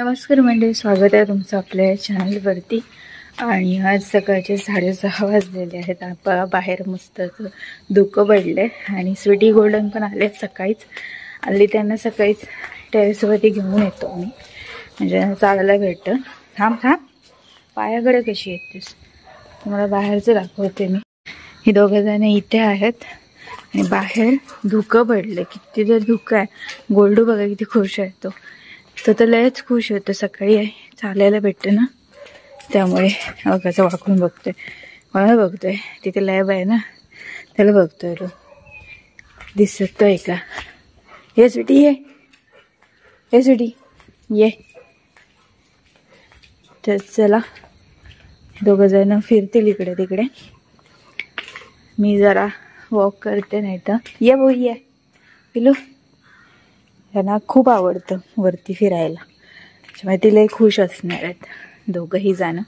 नमस्कार मंडळी, स्वागत आहे तुमचं आपल्या चॅनलवरती। आणि आज सकाळचे 6:30 वाजलेले आहेत। बाहेर मस्त धुकं पडले आणि स्वीटी गोल्डन पण आले सकाळीच। आली त्यांना सकाळीच टेरेसवरती घेऊन येतो मी, म्हणजे चालायला भेटतं। थांब थांब, पायाकडे कशी येतेस तुम्हाला बाहेरचं दाखवते मी। हे दोघे जण इथे आहेत आणि बाहेर धुकं पडले, किती तर धुकं आहे। गोल्डू बघा किती खुश आहे तो, तर लयच खुश होतं। सकाळी चालायला भेटतं ना, त्यामुळे कसं वाकून बघतोय, मला बघतोय। तिथे लॅब आहे ना, त्याला बघतोय तो, दिसतोय का? ये स्वीटी ये, ये स्वीटी ये। तर चला दोघं जण फिरतील इकडे तिकडे, मी जरा वॉक करते। नाही तर ये भाऊ ये पिलू, त्यांना खूप आवडतं वरती फिरायला, त्यामुळे ती लय खुश असणार आहेत दोघंही जण।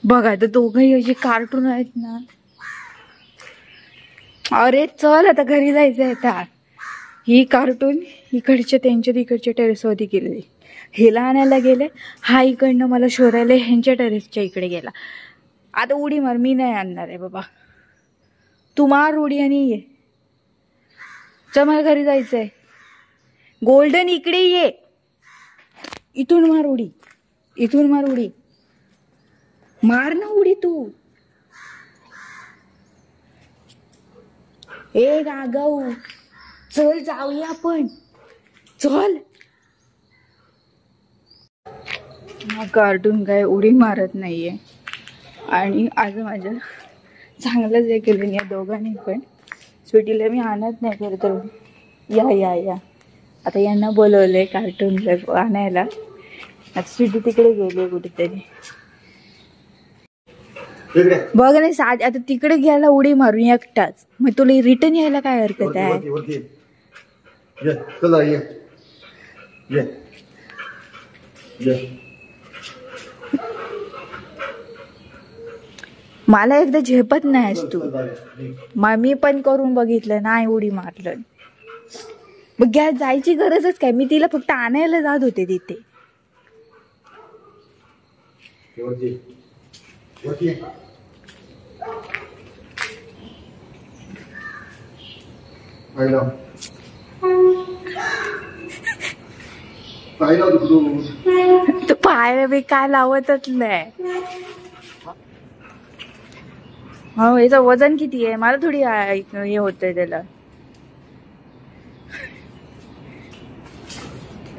बघा तर दोघंही अशी कार्टून आहेत ना। अरे चल आता घरी जायचंय। आता ही कार्टून इकडच्या त्यांच्या तिकडच्या टेरेसवरती गेलेली, हिला आणायला गेले, हा इकडनं मला शोधायला ह्यांच्या टेरेसच्या इकडे गेला। आता उडी मार, मी नाही आणणार आहे बाबा, तू मार उडी आणि ये। चल मला घरी जायचंय। गोल्डन इकडे ये, इथून मार उडी, इथून मार उडी, मार ना उडी तू। ए राघव चल जाऊया आपण, चल। हा कार्टून काय उडी मारत नाहीये, आणि आज माझ्या चांगलंच हे केलं या दोघांनी पण। स्वीटीला मी आणत नाही खरं तर, या या या आता यांना बोलवलंय कार्टूनला आणायला। आता स्वीटी तिकडे गेली कुठेतरी, बघ नाही साध आता तिकडे घ्यायला उडी मारून एकटाच, मग तुला रिटर्न यायला काय हरकत आहे? मला एकदा झेपत नाहीस तू, मी पण करून बघितलं नाही उडी मारलं। मग घ्या, जायची गरजच काय, मी तिला फक्त आणायला जात होते तिथे। तू पाय बी काय लावतच नाही। हो, याचं वजन किती आहे मला थोडी हे होतंय त्याला।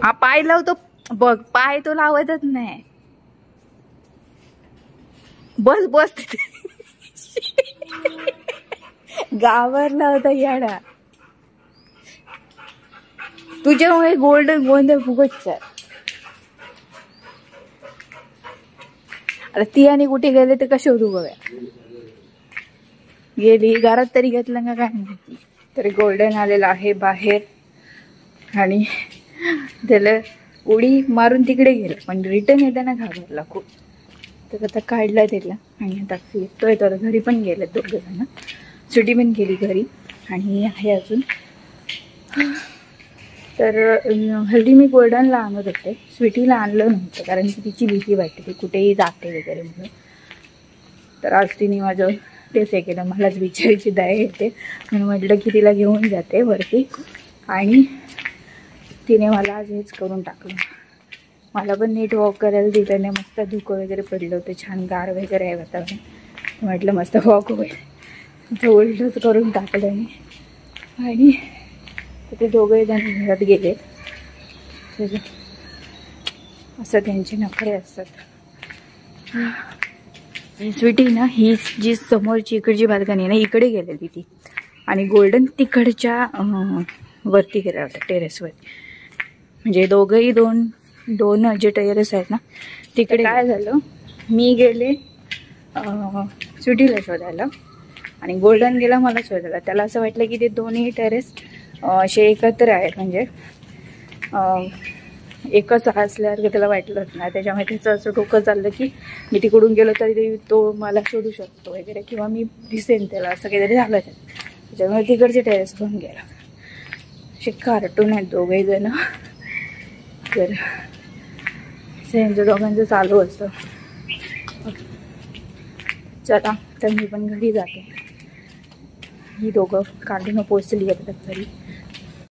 हा पाय लावतो बघ, पाय तो लावतच नाही। बस बस गावरला होता याडा, तुझ्यामुळे गोल्डन गोंधळ फुगत। आता ती आणि कुठे गेले ते कसे होतो बघा, गेली घरात तरी घेतलं का काय माहिती। तरी गोल्डन आलेला आहे बाहेर आणि त्याला उडी मारून तिकडे गेलं, पण रिटर्न येताना घाबरला खूप। तर आता काढला त्याला आणि आता फिरतोय। तर घरी पण गेले दोघं जण, स्वीटी पण गेली घरी आणि आहे अजून। तर हल्ली मी गोल्डनला आणत होते, स्वीटीला आणलं नव्हतं कारण की तिची भीती वाटते, ती कुठेही जाते वगैरे म्हणून। तर आज तिने माझं तेच हे केलं, मलाच विचारायची दया येते म्हणून म्हटलं की तिला घेऊन जाते वरती, आणि तिने मला आज हेच करून टाकलं। मला पण नीट वॉक करायला दिलं नाही, मस्त धुकं वगैरे पडलं होतं, छान गार वगैरे आहे वातावरण, म्हटलं मस्त वॉक होईल, उलटच करून टाकलं मी। आणि ते दोघे जण घरात गेले, असं त्यांचे नखरे असतात। स्वीटी ना ही जी समोरची इकडची बाल्कनी आहे ना, इकडे गेलेली ती, आणि गोल्डन तिकडच्या वरती गेला होता टेरेसवरती। म्हणजे दोघंही दोन जे टेरेस आहेत ना तिकडे। काय झालं, मी गेले स्वीटीला शोधायला आणि गोल्डन गेला मला शोधायला। त्याला असं वाटलं की ते दोन्ही टेरेस असे एकत्र आहेत, म्हणजे एकच असल्यासारखं त्याला वाटलंच नाही. त्याच्यामुळे त्याचं असं डोकं चाललं की मी तिकडून गेलो तरी तो मला शोधू शकतो वगैरे, किंवा मी दिसेन त्याला, असं काहीतरी झालं त्याच्यामुळे तिकडचे टेरेस पण गेला. असे कार्टून आहेत दोघे जण, तर त्यांचं दोघांचं चालू असतं. चला तर मी पण घरी जाते. ही दोघं कार्टून पोचली आहेत घरी.